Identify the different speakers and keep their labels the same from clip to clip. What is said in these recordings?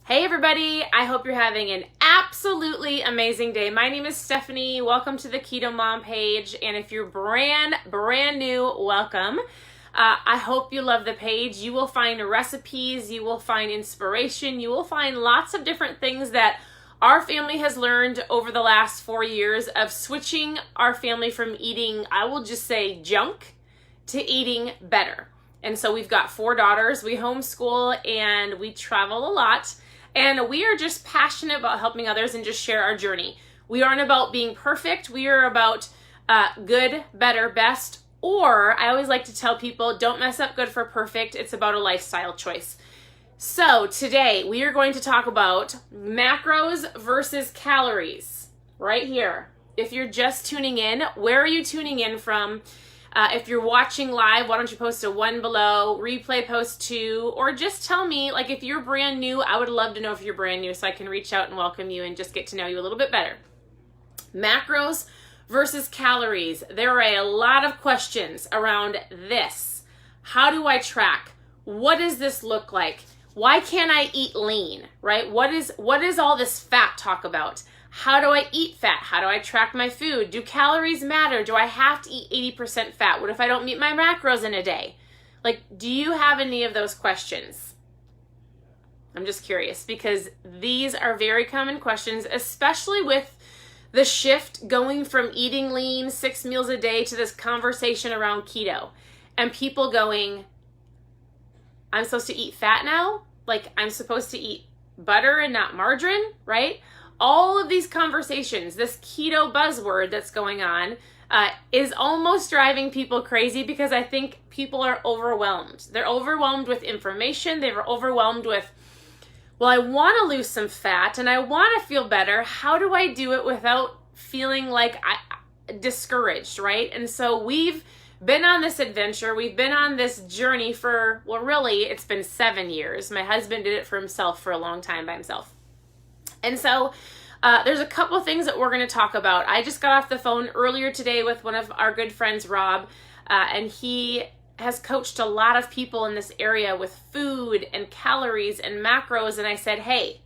Speaker 1: Hey everybody, I hope you're having an absolutely amazing day. My name is Stephanie. Welcome to the Keto Mom page. And if you're brand new, welcome. I hope you love the page. You will find recipes, you will find inspiration, you will find lots of different things that our family has learned over the last 4 years of switching our family from eating, I will just say junk, to eating better. And so we've got 4 daughters, we homeschool, and we travel a lot. And we are just passionate about helping others and just share our journey. We aren't about being perfect. We are about good, better, best. Or I always like to tell people, don't mess up good for perfect. It's about a lifestyle choice. So today we are going to talk about macros versus calories right here. If you're just tuning in, where are you tuning in from? If you're watching live, why don't you post a 1 below, replay post 2, or just tell me, like if you're brand new, I would love to know if you're brand new so I can reach out and welcome you and just get to know you a little bit better. Macros versus calories. There are a lot of questions around this. How do I track? What does this look like? Why can't I eat lean, right? What is all this fat talk about? How do I eat fat? How do I track my food? Do calories matter? Do I have to eat 80% fat? What if I don't meet my macros in a day? Like, do you have any of those questions? I'm just curious because these are very common questions, especially with the shift going from eating lean 6 meals a day to this conversation around keto and people going, I'm supposed to eat fat now? Like I'm supposed to eat butter and not margarine, right? All of these conversations, this keto buzzword that's going on is almost driving people crazy because I think people are overwhelmed. They're overwhelmed with information. They're overwhelmed with, well, I want to lose some fat and I want to feel better. How do I do it without feeling like discouraged, right? And so we've been on this adventure. We've been on this journey for, well, really, it's been 7 years. My husband did it for himself for a long time by himself. And so there's a couple things that we're going to talk about. I just got off the phone earlier today with one of our good friends, Rob, and he has coached a lot of people in this area with food and calories and macros. And I said, hey,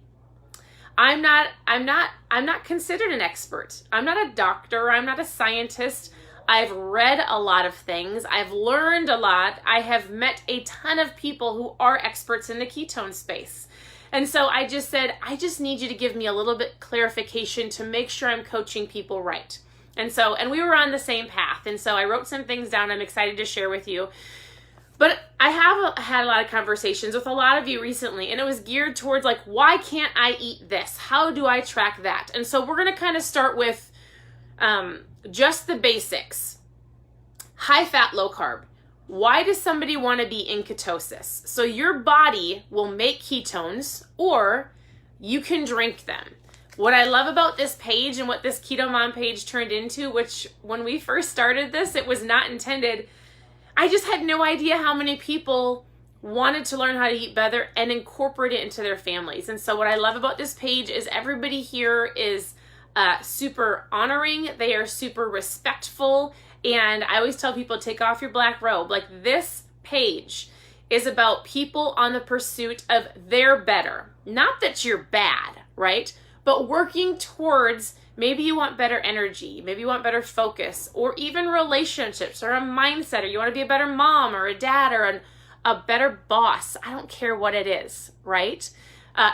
Speaker 1: I'm not considered an expert. I'm not a doctor. I'm not a scientist. I've read a lot of things. I've learned a lot. I have met a ton of people who are experts in the ketone space. And so I just said, I just need you to give me a little bit clarification to make sure I'm coaching people right. And we were on the same path. And so I wrote some things down I'm excited to share with you. But I have had a lot of conversations with a lot of you recently, and it was geared towards like, why can't I eat this? How do I track that? And so we're going to kind of start with just the basics. High fat, low carb. Why does somebody want to be in ketosis? So your body will make ketones or you can drink them. What I love about this page and what this Keto Mom page turned into, which when we first started this, it was not intended. I just had no idea how many people wanted to learn how to eat better and incorporate it into their families. And so what I love about this page is everybody here is super honoring. They are super respectful. And I always tell people, take off your black robe. Like this page is about people on the pursuit of their better. Not that you're bad, right? But working towards, maybe you want better energy, maybe you want better focus, or even relationships or a mindset, or you want to be a better mom or a dad or a better boss. I don't care what it is, right?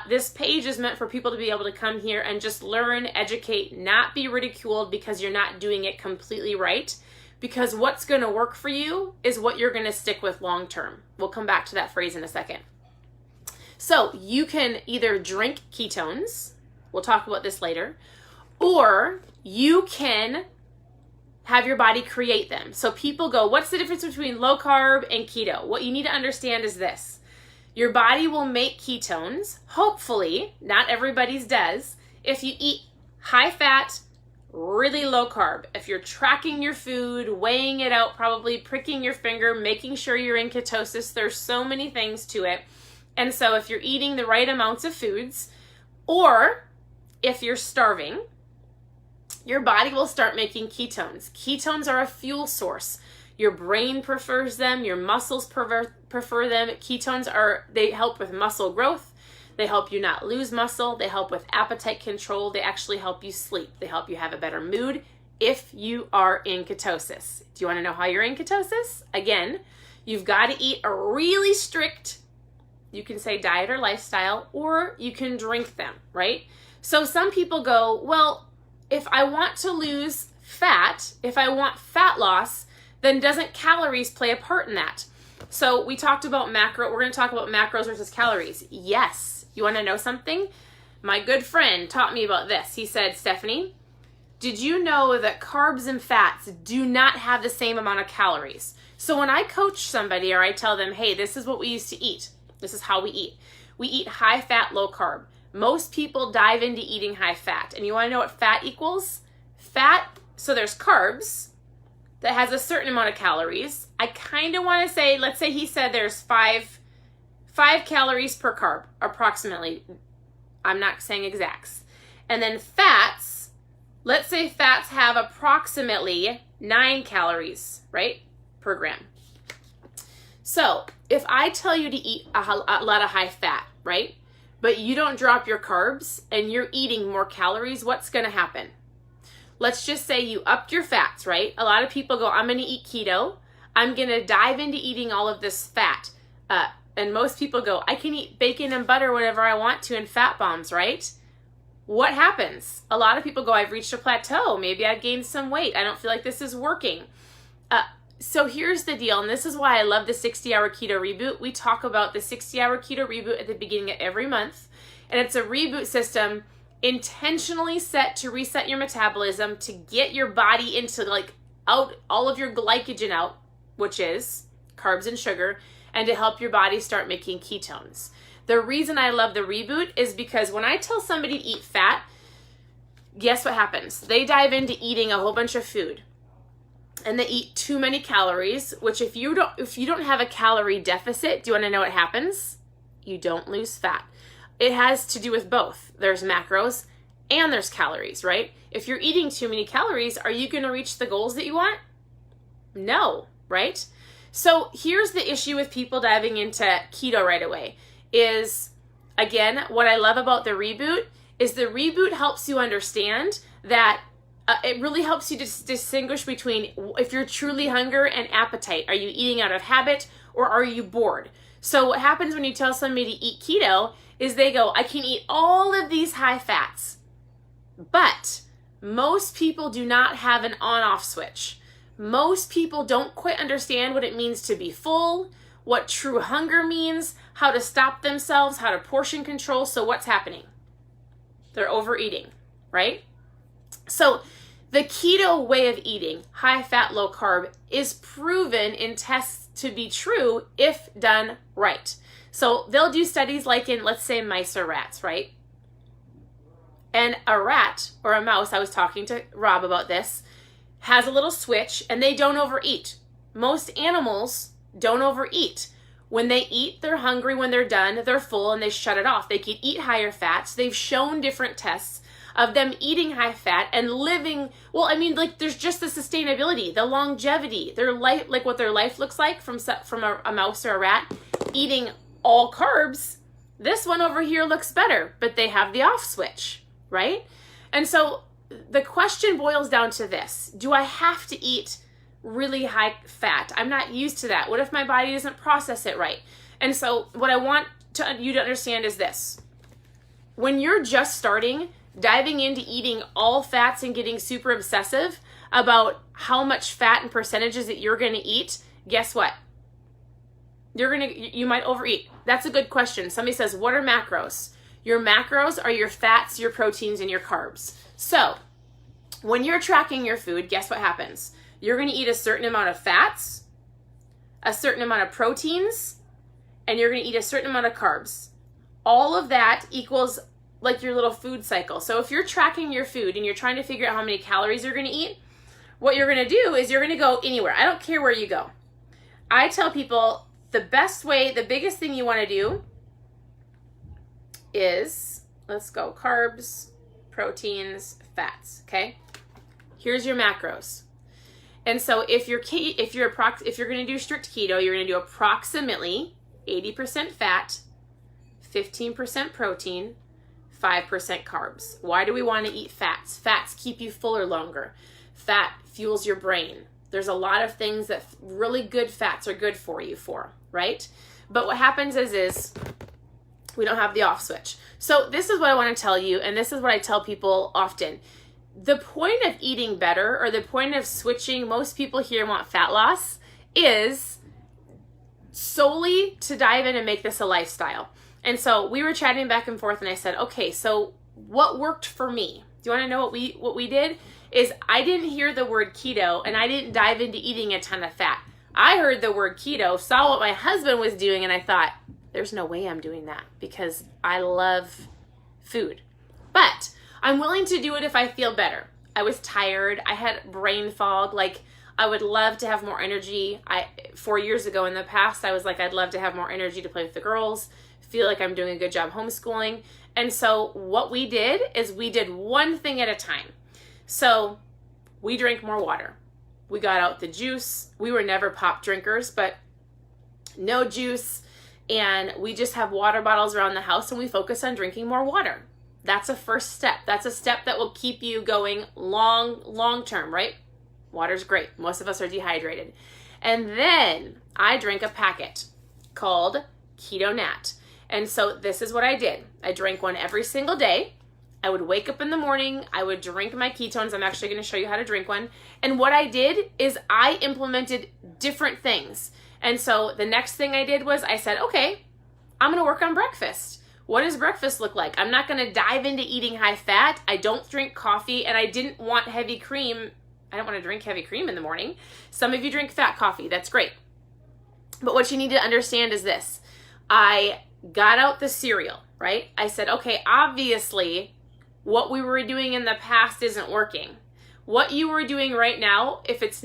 Speaker 1: This page is meant for people to be able to come here and just learn, educate, not be ridiculed because you're not doing it completely right. Because what's going to work for you is what you're going to stick with long term. We'll come back to that phrase in a second. So you can either drink ketones, we'll talk about this later, or you can have your body create them. So people go, what's the difference between low carb and keto? What you need to understand is this. Your body will make ketones, hopefully, not everybody's does, if you eat high fat, really low carb. If you're tracking your food, weighing it out, probably pricking your finger, making sure you're in ketosis, there's so many things to it. And so if you're eating the right amounts of foods, or if you're starving, your body will start making ketones. Ketones are a fuel source. Your brain prefers them, your muscles prefer them. Ketones they help with muscle growth. They help you not lose muscle. They help with appetite control. They actually help you sleep. They help you have a better mood if you are in ketosis. Do you want to know how you're in ketosis? Again, you've got to eat a really strict, you can say diet or lifestyle, or you can drink them, right? So some people go, well, if I want to lose fat, if I want fat loss, then doesn't calories play a part in that? So we talked about we're going to talk about macros versus calories. Yes. You want to know something? My good friend taught me about this. He said, Stephanie, did you know that carbs and fats do not have the same amount of calories? So when I coach somebody or I tell them, hey, this is what we used to eat. This is how we eat. We eat high fat, low carb. Most people dive into eating high fat. And you want to know what fat equals? Fat, so there's carbs that has a certain amount of calories. I kind of want to say, let's say he said there's five calories per carb, approximately. I'm not saying exacts. And then fats, let's say fats have approximately 9 calories, right, per gram. So if I tell you to eat a lot of high fat, right, but you don't drop your carbs and you're eating more calories, what's going to happen? Let's just say you upped your fats, right? A lot of people go, I'm going to eat keto. I'm going to dive into eating all of this fat. And most people go, I can eat bacon and butter whenever I want to and fat bombs, right? What happens? A lot of people go, I've reached a plateau. Maybe I've gained some weight. I don't feel like this is working. So here's the deal, and this is why I love the 60-hour Keto Reboot. We talk about the 60-hour Keto Reboot at the beginning of every month, and it's a reboot system intentionally set to reset your metabolism, to get your body into out all of your glycogen out, which is carbs and sugar, and to help your body start making ketones. The reason I love the reboot is because when I tell somebody to eat fat, guess what happens? They dive into eating a whole bunch of food. And they eat too many calories, which if you don't have a calorie deficit, do you want to know what happens? You don't lose fat. It has to do with both. There's macros and there's calories, right? If you're eating too many calories, are you going to reach the goals that you want? No, right? So here's the issue with people diving into keto right away is, again, what I love about the reboot is the reboot helps you understand that it really helps you to distinguish between if you're truly hunger and appetite. Are you eating out of habit or are you bored? So what happens when you tell somebody to eat keto is they go, I can eat all of these high fats. But most people do not have an on-off switch. Most people don't quite understand what it means to be full, what true hunger means, how to stop themselves, how to portion control. So what's happening? They're overeating, right? So the keto way of eating, high fat, low carb, is proven in tests to be true if done right. So they'll do studies like in, let's say, mice or rats, right? And a rat or a mouse, I was talking to Rob about this, has a little switch and they don't overeat. Most animals don't overeat. When they eat, they're hungry. When they're done, they're full and they shut it off. They can eat higher fats. They've shown different tests of them eating high fat and living, well, I mean, like there's just the sustainability, the longevity, their life, like what their life looks like from a mouse or a rat eating all carbs. This one over here looks better, but they have the off switch, right? And so the question boils down to this. Do I have to eat really high fat? I'm not used to that. What if my body doesn't process it right? And so what I want you to understand is this. When you're just starting, diving into eating all fats and getting super obsessive about how much fat and percentages that you're going to eat, guess what? You might overeat. That's a good question. Somebody says, what are macros? Your macros are your fats, your proteins, and your carbs. So when you're tracking your food, guess what happens? You're going to eat a certain amount of fats, a certain amount of proteins, and you're going to eat a certain amount of carbs. All of that equals like your little food cycle. So if you're tracking your food and you're trying to figure out how many calories you're going to eat, what you're going to do is you're going to go anywhere. I don't care where you go. I tell people the biggest thing you want to do is, let's go, carbs, proteins, fats, okay? Here's your macros. And so if you're going to do strict keto, you're going to do approximately 80% fat, 15% protein, 5% carbs. Why do we want to eat fats? Fats keep you fuller longer. Fat fuels your brain. There's a lot of things that really good fats are good for you for, right? But what happens is we don't have the off switch. So this is what I want to tell you, and this is what I tell people often. The point of eating better, or the point of switching, most people here want fat loss, is solely to dive in and make this a lifestyle. And so we were chatting back and forth, and I said, okay, so what worked for me? Do you want to know what we did? Is I didn't hear the word keto, and I didn't dive into eating a ton of fat. I heard the word keto, saw what my husband was doing, and I thought, there's no way I'm doing that because I love food. But I'm willing to do it if I feel better. I was tired. I had brain fog. Like, I would love to have more energy. 4 years ago in the past, I was like, I'd love to have more energy to play with the girls, feel like I'm doing a good job homeschooling. And so what we did is we did one thing at a time. So we drank more water. We got out the juice. We were never pop drinkers, but no juice. And we just have water bottles around the house, and we focus on drinking more water. That's a first step. That's a step that will keep you going long term, right? Water's great. Most of us are dehydrated. And then I drank a packet called Keto Nat. And so this is what I did. I drank one every single day. I would wake up in the morning. I would drink my ketones. I'm actually going to show you how to drink one. And what I did is I implemented different things. And so the next thing I did was I said, okay, I'm going to work on breakfast. What does breakfast look like? I'm not going to dive into eating high fat. I don't drink coffee, and I didn't want heavy cream. I don't want to drink heavy cream in the morning. Some of you drink fat coffee. That's great. But what you need to understand is this. I got out the cereal, right? I said, okay, obviously what we were doing in the past isn't working. What you were doing right now, if it's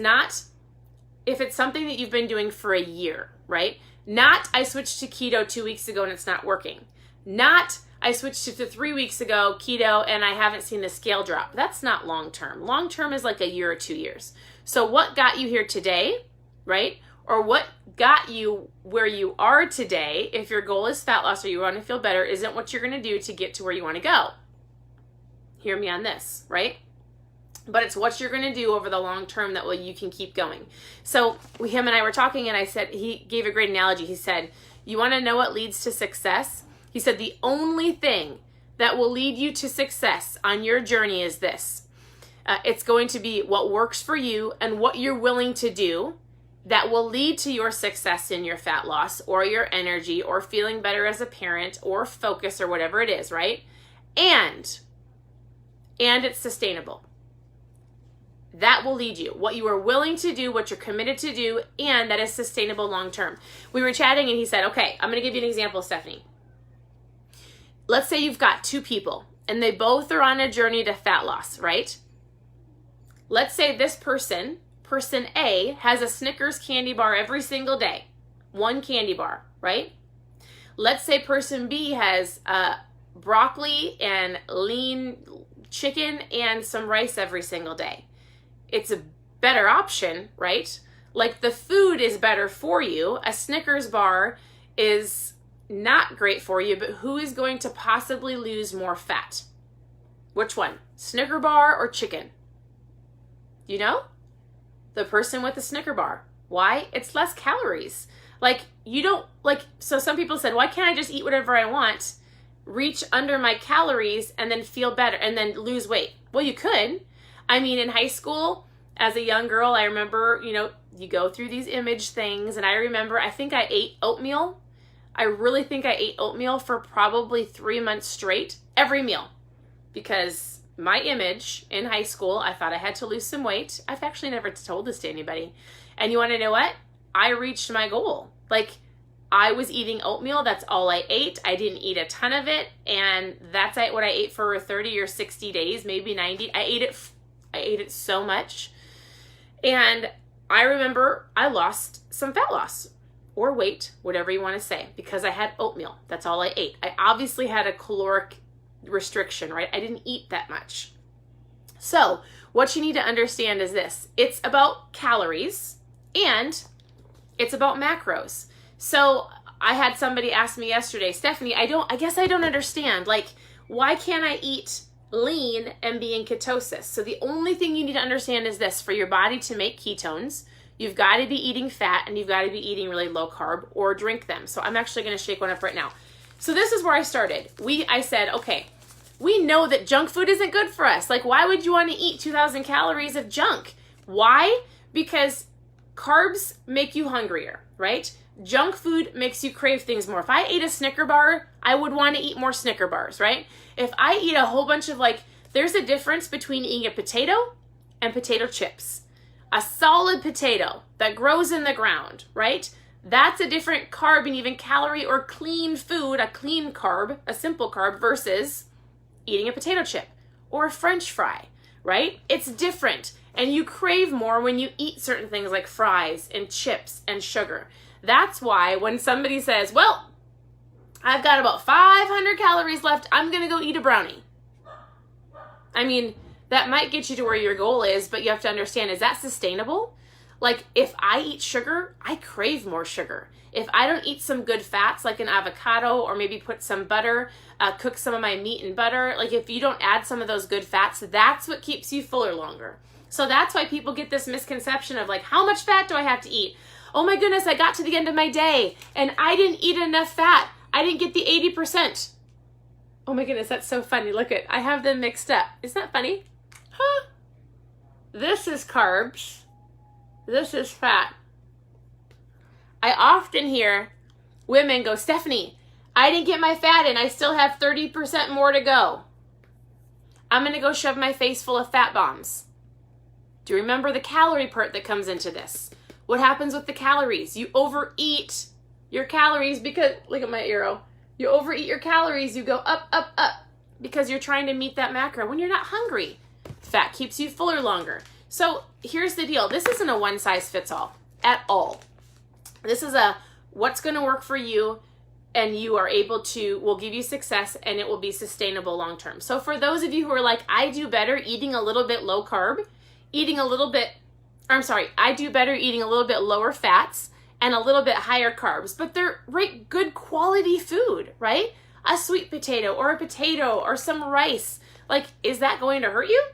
Speaker 1: something that you've been doing for a year, right? Not I switched to keto 2 weeks ago and it's not working. Not I switched to 3 weeks ago keto and I haven't seen the scale drop. That's not long term. Long term is like a year or 2 years. So what got you here today, right? Or what got you where you are today, if your goal is fat loss or you want to feel better, isn't what you're going to do to get to where you want to go. Hear me on this, right? But it's what you're going to do over the long term that you can keep going. So him and I were talking, and I said, he gave a great analogy. He said, you want to know what leads to success? He said, the only thing that will lead you to success on your journey is this. It's going to be what works for you and what you're willing to do that will lead to your success in your fat loss or your energy or feeling better as a parent or focus or whatever it is, right? And it's sustainable. That will lead you. What you are willing to do, what you're committed to do, and that is sustainable long term. We were chatting and he said, okay, I'm going to give you an example, Stephanie. Let's say you've got two people and they both are on a journey to fat loss, right? Let's say this person A, has a Snickers candy bar every single day. One candy bar, right? Let's say person B has broccoli and lean chicken and some rice every single day. It's a better option, right? Like the food is better for you. A Snickers bar is not great for you, but who is going to possibly lose more fat? Which one? Snicker bar or chicken? You know? The person with the Snicker bar. Why? It's less calories. Like so some people said, why can't I just eat whatever I want, reach under my calories, and then feel better and then lose weight? Well, you could. I mean, in high school, as a young girl, I remember, you go through these image things, and I remember, I think I ate oatmeal. I really think I ate oatmeal for probably 3 months straight, every meal, because my image in high school, I thought I had to lose some weight. I've actually never told this to anybody. And you want to know what? I reached my goal. Like, I was eating oatmeal. That's all I ate. I didn't eat a ton of it. And that's what I ate for 30 or 60 days, maybe 90. I ate it so much. And I remember I lost some fat loss or weight, whatever you want to say, because I had oatmeal. That's all I ate. I obviously had a caloric restriction, right? I didn't eat that much. So what you need to understand is this. It's about calories and it's about macros. So I had somebody ask me yesterday, Stephanie, I guess I don't understand. Like, why can't I eat lean and be in ketosis? So the only thing you need to understand is this: for your body to make ketones, you've got to be eating fat and you've got to be eating really low carb or drink them. So I'm actually going to shake one up right now. So this is where I started. I said, okay, we know that junk food isn't good for us. Like, why would you want to eat 2,000 calories of junk? Why? Because carbs make you hungrier, right? Junk food makes you crave things more. If I ate a Snicker bar, I would want to eat more Snicker bars, right? If I eat a whole bunch of there's a difference between eating a potato and potato chips. A solid potato that grows in the ground, right? That's a different carb and even calorie or clean food, a clean carb, a simple carb versus eating a potato chip or a French fry, right? It's different. And you crave more when you eat certain things like fries and chips and sugar. That's why when somebody says, well, I've got about 500 calories left, I'm going to go eat a brownie. I mean, that might get you to where your goal is, but you have to understand, is that sustainable? Like, if I eat sugar, I crave more sugar. If I don't eat some good fats like an avocado or maybe put some butter, cook some of my meat in butter, like if you don't add some of those good fats, that's what keeps you fuller longer. So that's why people get this misconception of like, how much fat do I have to eat? Oh my goodness, I got to the end of my day and I didn't eat enough fat. I didn't get the 80%. Oh my goodness, that's so funny. Look I have them mixed up. Isn't that funny? Huh? This is carbs. This is fat. I often hear women go, Stephanie, I didn't get my fat in. I still have 30% more to go. I'm going to go shove my face full of fat bombs. Do you remember the calorie part that comes into this? What happens with the calories? You overeat your calories because, look at my arrow. You overeat your calories. You go up, up, up because you're trying to meet that macro when you're not hungry. Fat keeps you fuller longer. So here's the deal. This isn't a one size fits all at all. This is a what's going to work for you and you are able to, will give you success and it will be sustainable long term. So for those of you who are like, I do better eating a little bit low carb, I do better eating a little bit lower fats and a little bit higher carbs, but they're right, good quality food, right? A sweet potato or a potato or some rice. Like, is that going to hurt you?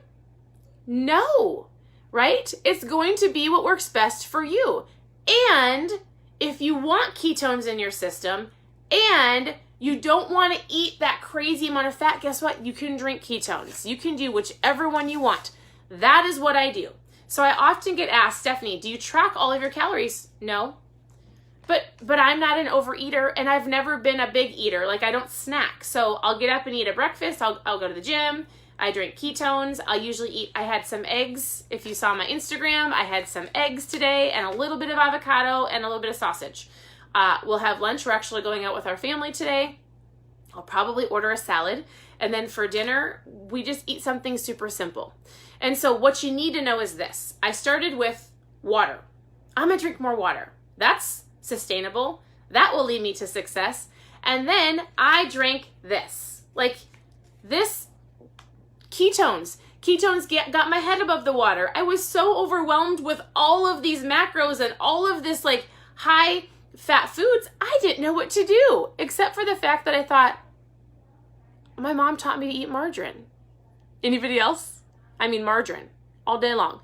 Speaker 1: No, right? It's going to be what works best for you. And if you want ketones in your system and you don't want to eat that crazy amount of fat, guess what? You can drink ketones. You can do whichever one you want. That is what I do. So I often get asked, Stephanie, do you track all of your calories? No. But I'm not an overeater and I've never been a big eater. Like, I don't snack. So I'll get up and eat a breakfast. I'll go to the gym. I drink ketones. I'll usually eat, I had some eggs. If you saw my Instagram, I had some eggs today and a little bit of avocado and a little bit of sausage. We'll have lunch. We're actually going out with our family today. I'll probably order a salad. And then for dinner, we just eat something super simple. And so what you need to know is this. I started with water. I'm going to drink more water. That's sustainable. That will lead me to success. And then I drank this. Like this ketones. Ketones got my head above the water. I was so overwhelmed with all of these macros and all of this like high fat foods. I didn't know what to do except for the fact that I thought, my mom taught me to eat margarine. Anybody else? I mean margarine all day long.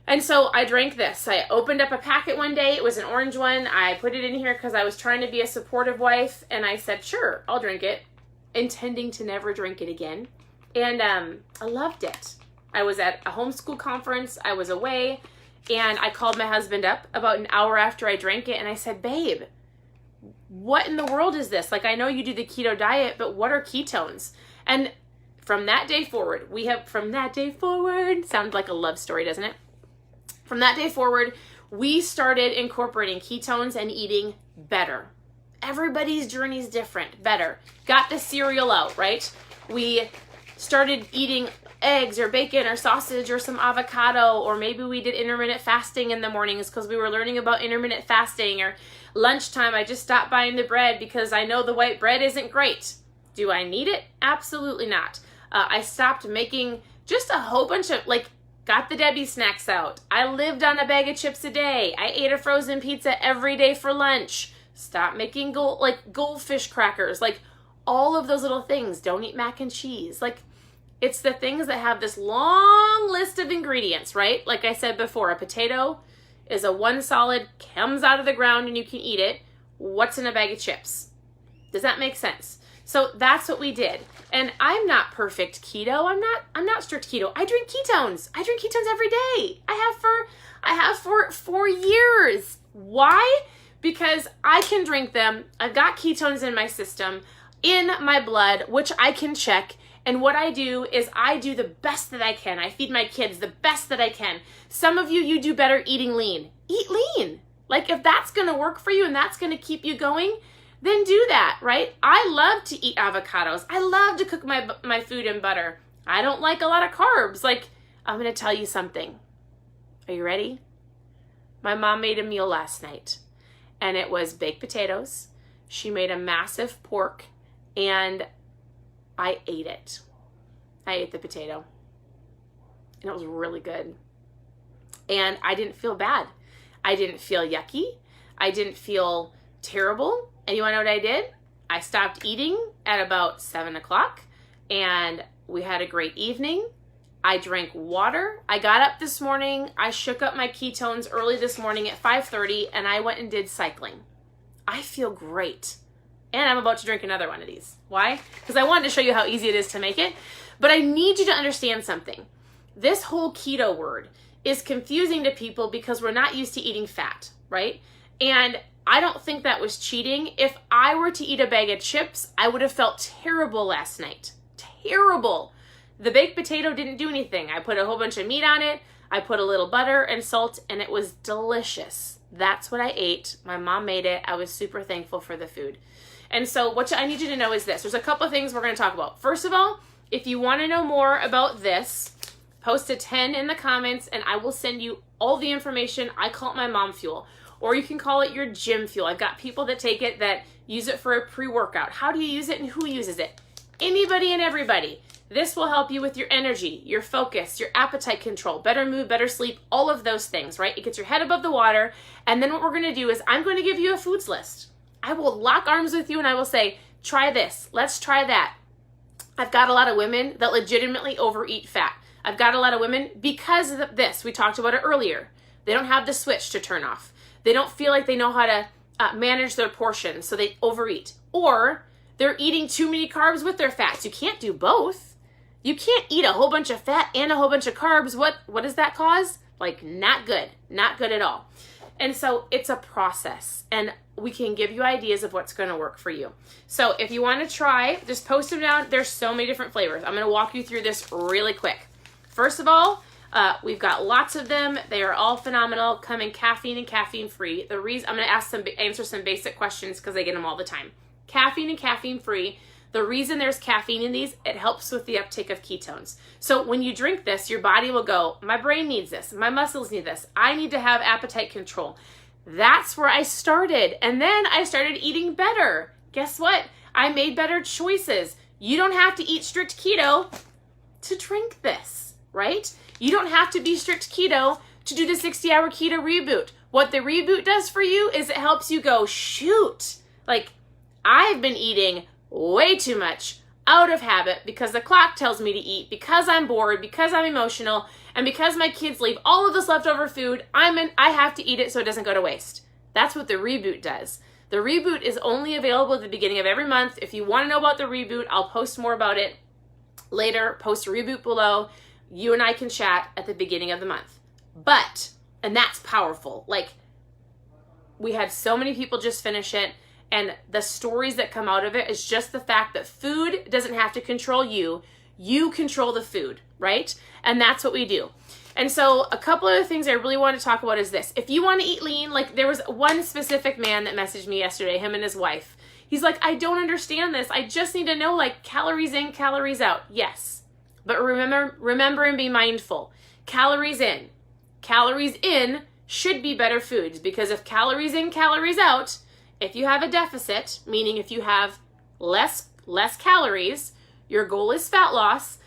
Speaker 1: And so I drank this. I opened up a packet one day. It was an orange one. I put it in here because I was trying to be a supportive wife. And I said, sure, I'll drink it, intending to never drink it again. And I loved it. I was at a homeschool conference. I was away. And I called my husband up about an hour after I drank it. And I said, babe, what in the world is this? Like, I know you do the keto diet, but what are ketones? And from that day forward, sounds like a love story, doesn't it? From that day forward, we started incorporating ketones and eating better. Everybody's journey is different, better. Got the cereal out, right? We started eating eggs or bacon or sausage or some avocado, or maybe we did intermittent fasting in the mornings because we were learning about intermittent fasting, or lunchtime, I just stopped buying the bread because I know the white bread isn't great. Do I need it? Absolutely not. I stopped making just a whole bunch of, got the Debbie snacks out. I lived on a bag of chips a day. I ate a frozen pizza every day for lunch. Stop making goldfish crackers. Like all of those little things. Don't eat mac and cheese. Like it's the things that have this long list of ingredients, right? Like I said before, a potato is a one solid, comes out of the ground and you can eat it. What's in a bag of chips? Does that make sense? So that's what we did. And I'm not perfect keto. I'm not strict keto. I drink ketones. I drink ketones every day. I have for 4 years. Why? Because I can drink them. I've got ketones in my system, in my blood, which I can check. And what I do is I do the best that I can. I feed my kids the best that I can. Some of you do better eating lean. Eat lean. Like if that's going to work for you and that's going to keep you going, then do that, right? I love to eat avocados. I love to cook my food in butter. I don't like a lot of carbs. Like, I'm going to tell you something. Are you ready? My mom made a meal last night, and it was baked potatoes. She made a massive pork, and I ate it. I ate the potato, and it was really good. And I didn't feel bad. I didn't feel yucky. I didn't feel terrible. And you want to know what I did? I stopped eating at about 7 o'clock and we had a great evening. I drank water. I got up this morning. I shook up my ketones early this morning at 5:30 and I went and did cycling. I feel great. And I'm about to drink another one of these. Why? Because I wanted to show you how easy it is to make it. But I need you to understand something. This whole keto word is confusing to people because we're not used to eating fat, right? And I don't think that was cheating. If I were to eat a bag of chips, I would have felt terrible last night. Terrible. The baked potato didn't do anything. I put a whole bunch of meat on it. I put a little butter and salt, and it was delicious. That's what I ate. My mom made it. I was super thankful for the food. And so what I need you to know is this. There's a couple of things we're going to talk about. First of all, if you want to know more about this, post a 10 in the comments, and I will send you all the information. I call it my mom fuel. Or you can call it your gym fuel. I've got people that take it that use it for a pre-workout. How do you use it and who uses it? Anybody and everybody. This will help you with your energy, your focus, your appetite control, better mood, better sleep, all of those things, right? It gets your head above the water. And then what we're going to do is I'm going to give you a foods list. I will lock arms with you and I will say, try this. Let's try that. I've got a lot of women that legitimately overeat fat. I've got a lot of women because of this. We talked about it earlier. They don't have the switch to turn off. They don't feel like they know how to manage their portions, so they overeat. Or they're eating too many carbs with their fats. You can't do both. You can't eat a whole bunch of fat and a whole bunch of carbs. What does that cause? Like, not good. Not good at all. And so it's a process, and we can give you ideas of what's going to work for you. So if you want to try, just post them down. There's so many different flavors. I'm going to walk you through this really quick. First of all, we've got lots of them. They are all phenomenal, come in caffeine and caffeine free. The reason I'm going to answer some basic questions because I get them all the time. Caffeine and caffeine free. The reason there's caffeine in these, it helps with the uptake of ketones. So when you drink this, your body will go, my brain needs this, my muscles need this. I need to have appetite control. That's where I started. And then I started eating better. Guess what? I made better choices. You don't have to eat strict keto to drink this, right? You don't have to be strict keto to do the 60-hour keto reboot. What the reboot does for you is it helps you go, shoot, like I've been eating way too much out of habit because the clock tells me to eat, because I'm bored, because I'm emotional, and because my kids leave all of this leftover food, I have to eat it so it doesn't go to waste. That's what the reboot does. The reboot is only available at the beginning of every month. If you want to know about the reboot, I'll post more about it later. Post a reboot below. You and I can chat at the beginning of the month. But, and that's powerful, like we had so many people just finish it, and the stories that come out of it is just the fact that food doesn't have to control you. You control the food, right? And that's what we do. And so a couple of things I really want to talk about is this. If you want to eat lean, like there was one specific man that messaged me yesterday, him and his wife. He's like, I don't understand this. I just need to know like calories in, calories out. Yes. But remember and be mindful. Calories in. Calories in should be better foods, because if calories in, calories out, if you have a deficit, meaning if you have less calories, your goal is fat loss.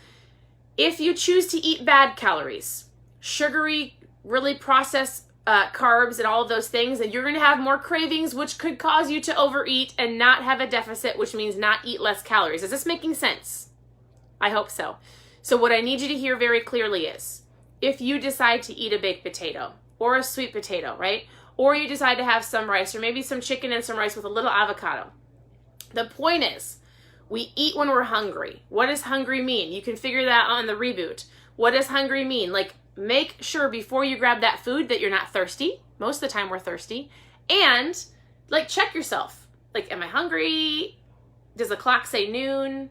Speaker 1: If you choose to eat bad calories, sugary, really processed carbs and all of those things, and you're going to have more cravings, which could cause you to overeat and not have a deficit, which means not eat less calories. Is this making sense? I hope so. So what I need you to hear very clearly is, if you decide to eat a baked potato or a sweet potato, right? Or you decide to have some rice or maybe some chicken and some rice with a little avocado. The point is, we eat when we're hungry. What does hungry mean? You can figure that on the reboot. What does hungry mean? Like, make sure before you grab that food that you're not thirsty. Most of the time we're thirsty. And, like, check yourself. Like, am I hungry? Does the clock say noon?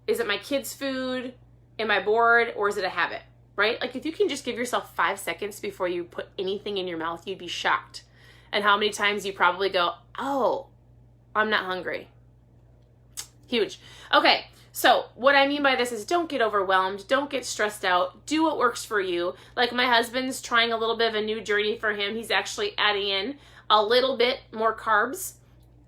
Speaker 1: Is it my kid's food? Am I bored? Or is it a habit? Right? Like, if you can just give yourself 5 seconds before you put anything in your mouth, you'd be shocked. And how many times you probably go, oh, I'm not hungry. Huge. Okay, so what I mean by this is, don't get overwhelmed. Don't get stressed out. Do what works for you. Like, my husband's trying a little bit of a new journey for him. He's actually adding in a little bit more carbs,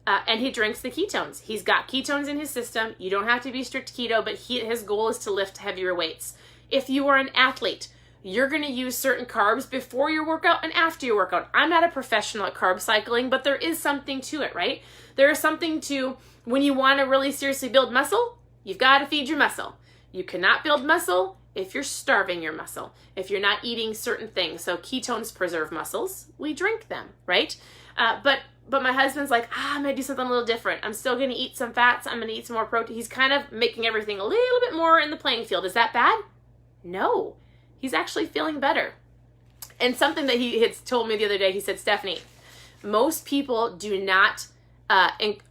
Speaker 1: and he drinks the ketones. He's got ketones in his system. You don't have to be strict keto, but his goal is to lift heavier weights. If you are an athlete, you're going to use certain carbs before your workout and after your workout. I'm not a professional at carb cycling, but there is something to it, right? There is something to, when you want to really seriously build muscle, you've got to feed your muscle. You cannot build muscle if you're starving your muscle, if you're not eating certain things. So ketones preserve muscles. We drink them, right? But my husband's like, I'm going to do something a little different. I'm still going to eat some fats. I'm going to eat some more protein. He's kind of making everything a little bit more in the playing field. Is that bad? No. He's actually feeling better. And something that he had told me the other day, he said, Stephanie, most people do not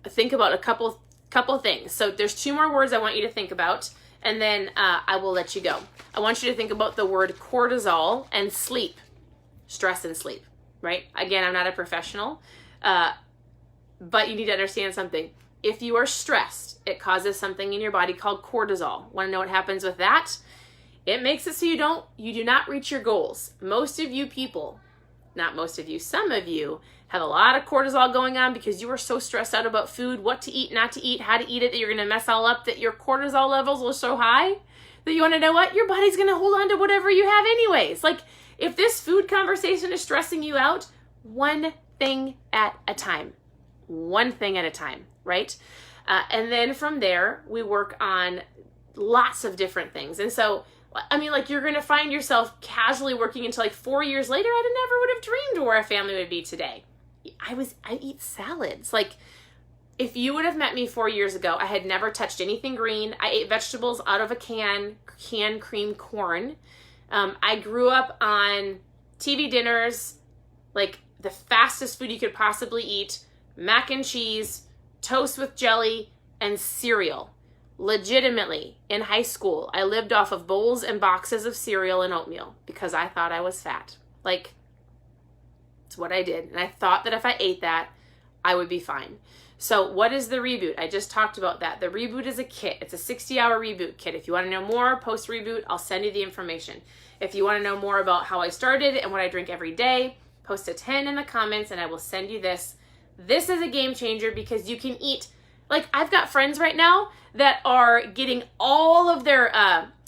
Speaker 1: think about a couple things. So there's 2 more words I want you to think about, and then I will let you go. I want you to think about the word cortisol and sleep, stress and sleep, right? Again, I'm not a professional, but you need to understand something. If you are stressed, it causes something in your body called cortisol. Want to know what happens with that? It makes it so you do not reach your goals. Most of you people, not most of you, some of you have a lot of cortisol going on because you are so stressed out about food, what to eat, not to eat, how to eat it, that you're going to mess all up, that your cortisol levels are so high that you want to know what? Your body's going to hold on to whatever you have anyways. Like, if this food conversation is stressing you out, one thing at a time. One thing at a time, right? And then from there, we work on lots of different things. And so, I mean, like, you're going to find yourself casually working until like 4 years later. I never would have dreamed where our family would be today. I eat salads. Like, if you would have met me 4 years ago, I had never touched anything green. I ate vegetables out of a canned cream corn. I grew up on TV dinners, like the fastest food you could possibly eat, mac and cheese, toast with jelly, and cereal. Legitimately, in high school, I lived off of bowls and boxes of cereal and oatmeal because I thought I was fat. Like, it's what I did. And I thought that if I ate that, I would be fine. So what is the reboot? I just talked about that. The reboot is a kit. It's a 60-hour reboot kit. If you want to know more post-reboot, I'll send you the information. If you want to know more about how I started and what I drink every day, post a 10 in the comments and I will send you this. This is a game changer because you can eat. Like, I've got friends right now that are getting all of their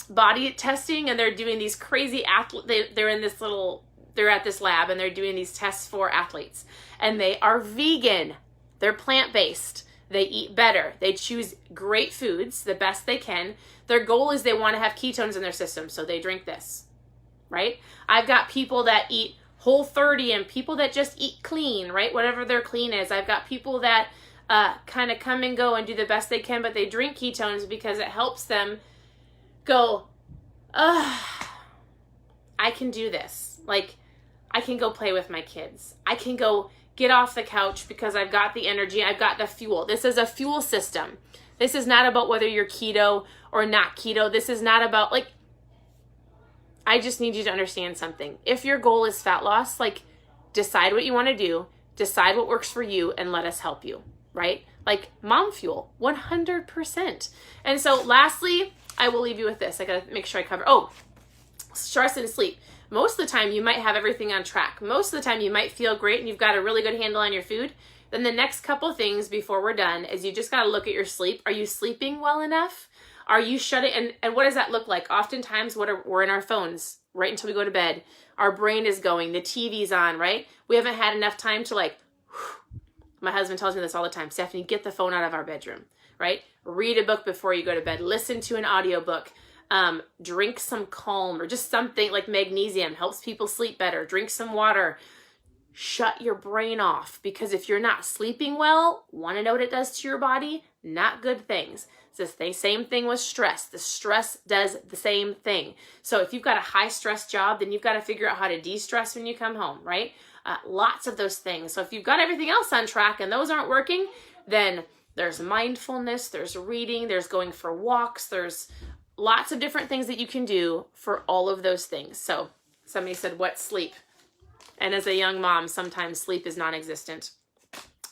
Speaker 1: body testing, and they're doing these crazy they're at this lab and they're doing these tests for athletes, and they are vegan. They're plant-based. They eat better. They choose great foods, the best they can. Their goal is they want to have ketones in their system, so they drink this, right? I've got people that eat Whole30 and people that just eat clean, right? Whatever their clean is. I've got people that kind of come and go and do the best they can, but they drink ketones because it helps them go, I can do this. Like, I can go play with my kids. I can go get off the couch because I've got the energy. I've got the fuel. This is a fuel system. This is not about whether you're keto or not keto. This is not about, like, I just need you to understand something. If your goal is fat loss, like, decide what you want to do, decide what works for you, and let us help you. Right? Like, mom fuel, 100%. And so lastly, I will leave you with this. I got to make sure I cover, stress and sleep. Most of the time you might have everything on track. Most of the time you might feel great and you've got a really good handle on your food. Then the next couple things before we're done is you just got to look at your sleep. Are you sleeping well enough? Are you shutting, and what does that look like? Oftentimes we're in our phones right until we go to bed. Our brain is going, the TV's on, right? We haven't had enough time to like, my husband tells me this all the time, Stephanie, get the phone out of our bedroom, right? Read a book before you go to bed. Listen to an audiobook. Drink some Calm or just something like magnesium, helps people sleep better. Drink some water. Shut your brain off, because if you're not sleeping well, want to know what it does to your body? Not good things. It's the same thing with stress. The stress does the same thing. So if you've got a high stress job, then you've got to figure out how to de-stress when you come home, right? Lots of those things. So if you've got everything else on track and those aren't working, then there's mindfulness, there's reading, there's going for walks, there's lots of different things that you can do for all of those things. So somebody said, what sleep? And as a young mom, sometimes sleep is non-existent.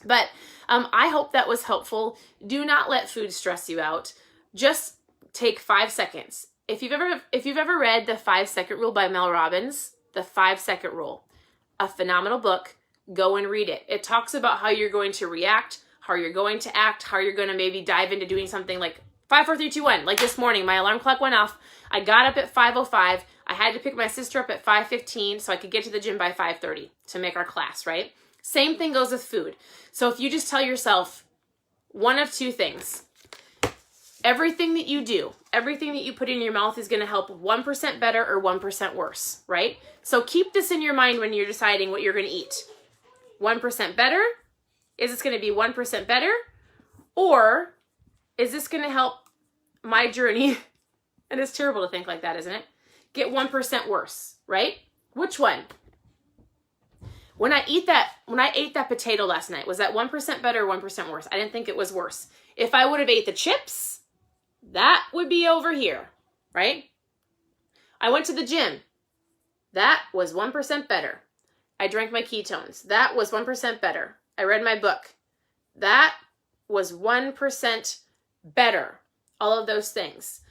Speaker 1: But I hope that was helpful. Do not let food stress you out. Just take 5 seconds. If you've ever read The 5-Second Rule by Mel Robbins, The 5-Second Rule, a phenomenal book, go and read it. It talks about how you're going to react, how you're going to act, how you're going to maybe dive into doing something like 5, 4, 3, 2, 1. Like this morning, my alarm clock went off. I got up at 5:05. I had to pick my sister up at 5:15 so I could get to the gym by 5:30 to make our class, right? Same thing goes with food. So if you just tell yourself one of two things, everything that you do, everything that you put in your mouth is going to help 1% better or 1% worse, right? So keep this in your mind when you're deciding what you're going to eat. 1% better? Is this going to be 1% better? Or is this going to help my journey? And it's terrible to think like that, isn't it? Get 1% worse, right? Which one? When I ate that potato last night, was that 1% better or 1% worse? I didn't think it was worse. If I would have ate the chips, that would be over here, right? I went to the gym. That was 1% better. I drank my ketones. That was 1% better. I read my book. That was 1% better. All of those things.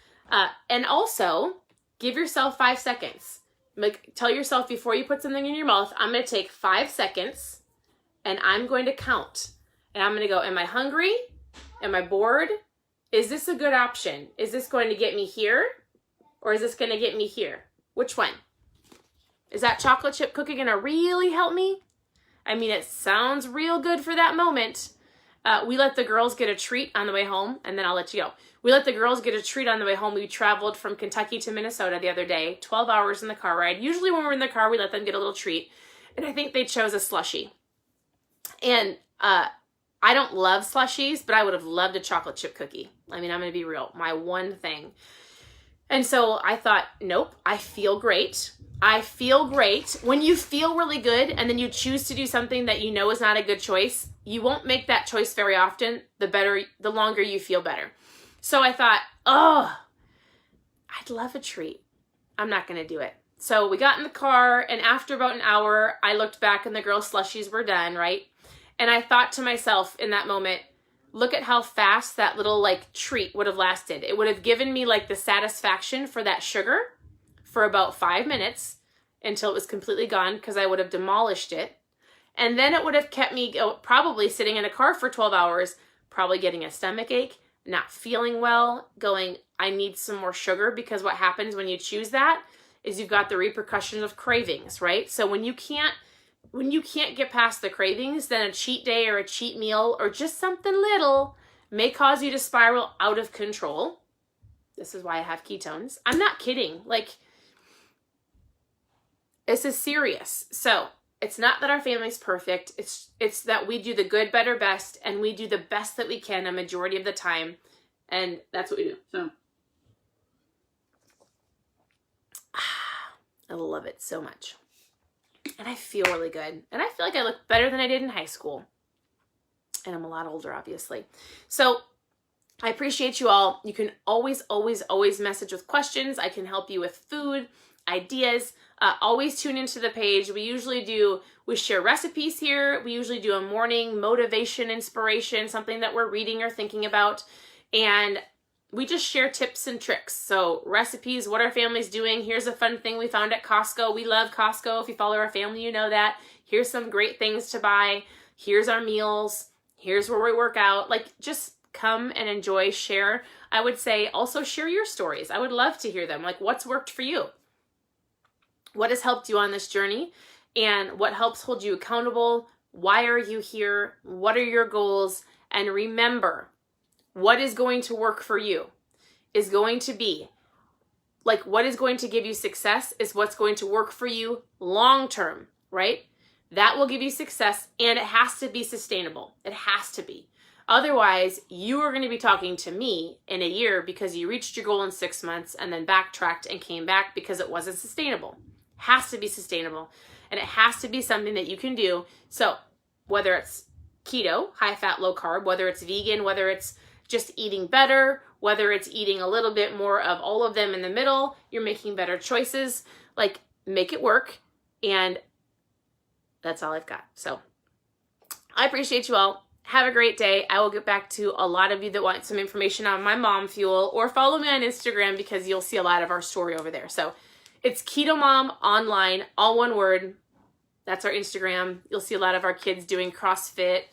Speaker 1: And also, give yourself 5 seconds. Tell yourself before you put something in your mouth, I'm going to take 5 seconds and I'm going to count. And I'm going to go, am I hungry? Am I bored? Is this a good option? Is this going to get me here? Or is this going to get me here? Which one? Is that chocolate chip cookie going to really help me? I mean, it sounds real good for that moment. We let the girls get a treat on the way home, and then I'll let you go. We let the girls get a treat on the way home. We traveled from Kentucky to Minnesota the other day, 12 hours in the car ride. Usually when we're in the car, we let them get a little treat. And I think they chose a slushie. And I don't love slushies, but I would have loved a chocolate chip cookie. I mean, I'm going to be real. My one thing. And so I thought, nope, I feel great. I feel great. When you feel really good and then you choose to do something that you know is not a good choice, you won't make that choice very often, the longer you feel better. So I thought, oh, I'd love a treat. I'm not going to do it. So we got in the car, and after about an hour, I looked back and the girls' slushies were done, right? And I thought to myself in that moment, look at how fast that little like treat would have lasted. It would have given me like the satisfaction for that sugar for about 5 minutes until it was completely gone, because I would have demolished it. And then it would have kept me probably sitting in a car for 12 hours, probably getting a stomach ache, not feeling well, going, I need some more sugar, because what happens when you choose that is you've got the repercussions of cravings, right? So when you can't get past the cravings, then a cheat day or a cheat meal or just something little may cause you to spiral out of control. This is why I have ketones. I'm not kidding. Like, this is serious. So it's not that our family's perfect. It's that we do the good, better, best, and we do the best that we can a majority of the time. And that's what we do. So I love it so much. And I feel really good. And I feel like I look better than I did in high school. And I'm a lot older, obviously. So I appreciate you all. You can always, always, always message with questions. I can help you with food, ideas. Always tune into the page. We share recipes here. We usually do a morning motivation, inspiration, something that we're reading or thinking about. And we just share tips and tricks. So recipes, what our family's doing. Here's a fun thing we found at Costco. We love Costco. If you follow our family, you know that. Here's some great things to buy. Here's our meals. Here's where we work out. Like, just come and enjoy, share. I would say also share your stories. I would love to hear them. Like, what's worked for you? what has helped you on this journey and what helps hold you accountable. Why are you here? What are your goals? And remember, what is going to work for you is going to be, like, what is going to give you success is what's going to work for you long term, right? That will give you success, and it has to be sustainable. It has to be. Otherwise, you are going to be talking to me in a year because you reached your goal in 6 months and then backtracked and came back because it wasn't sustainable. Has to be sustainable, and it has to be something that you can do. So whether it's keto, high fat, low carb, whether it's vegan, whether it's just eating better, whether it's eating a little bit more of all of them in the middle, you're making better choices, like, make it work. And that's all I've got. So I appreciate you all. Have a great day. I will get back to a lot of you that want some information on my mom fuel, or follow me on Instagram because you'll see a lot of our story over there. So it's Keto Mom Online, all one word. That's our Instagram. You'll see a lot of our kids doing CrossFit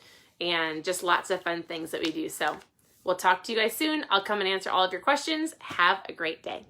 Speaker 1: and just lots of fun things that we do. So we'll talk to you guys soon. I'll come and answer all of your questions. Have a great day.